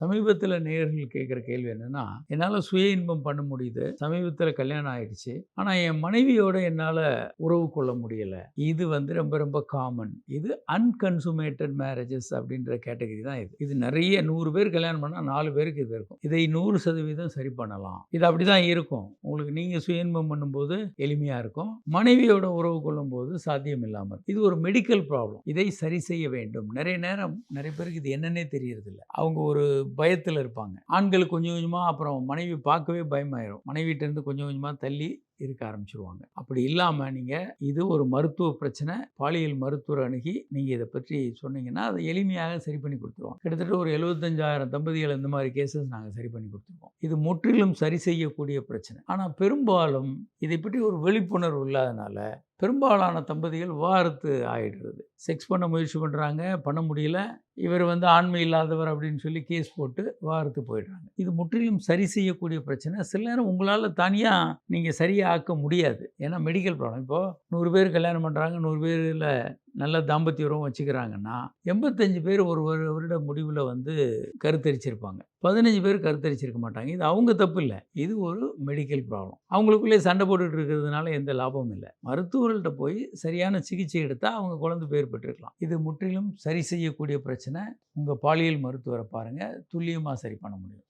சமீபத்தில நேயர்கள் கேட்குற கேள்வி என்னன்னா, என்னால சுய இன்பம் பண்ண முடியுது. சமீபத்தில கல்யாணம் ஆயிடுச்சு. ஆனா என் மனைவியோட என்னால உறவு கொள்ள முடியல. இது வந்து ரொம்ப ரொம்ப காமன். இது அன்கன்சுமேட்டட் மேரேஜஸ் அப்படின்ற கேட்டகரி தான் இது. இது நெறைய 100 பேர் கல்யாணம் பண்ணா 4 பேருக்கு இது இருக்கும். இதை 100% சரி பண்ணலாம். இது அப்படிதான் இருக்கும். உங்களுக்கு நீங்க சுய இன்பம் பண்ணும்போது எளிமையா இருக்கும். மனைவியோட உறவு கொள்ளும்போது சாத்தியம் இல்லாம இருக்கும். இது ஒரு மெடிக்கல் ப்ராப்ளம். இதை சரி செய்ய வேண்டும். நெறைய நேரம் நெறைய பேருக்கு இது என்னன்னே தெரியறதில்ல. அவங்க ஒரு பயத்துல இருப்பாங்க. ஆண்கள் கொஞ்சம் கொஞ்சமா அப்புறம் மனைவி பார்க்கவே பயமாயிரும். மனைவிட்டருந்து கொஞ்சம் கொஞ்சமா தள்ளி இருக்க ஆரம்பிச்சுருவாங்க. அப்படி இல்லாம நீங்க இது ஒரு மருத்துவ பிரச்சனை. பாலியல் மருத்துவர அணுகி நீங்க இத பற்றி சொன்னீங்கன்னா, அத எளிமையாக சரி பண்ணி குடுத்துருவாங்க. கிட்டத்தட்ட ஒரு 75,000 தம்பதிகள் இந்த மாரி கேஸஸ் நாங்க சரி பண்ணி குடுத்துருக்கோம். இது முற்றிலும் சரி செய்யக்கூடிய பிரச்சனை. ஆனா பெரும்பாலும் இதை பற்றி ஒரு விழிப்புணர்வு இல்லாதனால, பெரும்பாலான தம்பதிகள் விவாகரத்து ஆயிடுறது. செக்ஸ் பண்ண முயற்சி பண்றாங்க, பண்ண முடியல. இவர் வந்து ஆண்மை இல்லாதவர் அப்படின்னு சொல்லி கேஸ் போட்டு விவாகரத்து போயிடுறாங்க. இது முற்றிலும் சரி செய்யக்கூடிய பிரச்சனை. சில நேரம் உங்களால தனியா நீங்க சரியா ஆக்க முடியாது. ஏன்னா மெடிக்கல் ப்ராப்ளம். இப்போ 100 பேர் கல்யாணம் பண்றாங்க. 100 பேர்ல நல்ல தாம்பத்திய உறவு வச்சுக்கிறாங்கன்னா, 85 பேர் ஒரு வருட முடிவுல வந்து கருத்தரிச்சிருப்பாங்க. 15 பேர் கருத்தரிச்சிருக்க மாட்டாங்க. இது அவங்க தப்பு இல்ல. இது ஒரு மெடிக்கல் ப்ராப்ளம். அவங்களுக்குள்ளே சண்டை போட்டுட்டு இருக்கிறதுனால எந்த லாபமும் இல்ல. மருத்துவர்கள்ட்ட போய் சரியான சிகிச்சை எடுத்தா அவங்க குழந்தை பேர் பெற்றுக்கலாம். இது முற்றிலும் சரி செய்யக்கூடிய பிரச்சனை. உங்க பாலியல் மருத்துவர பாருங்க. துல்லியமா சரி பண்ண முடியும்.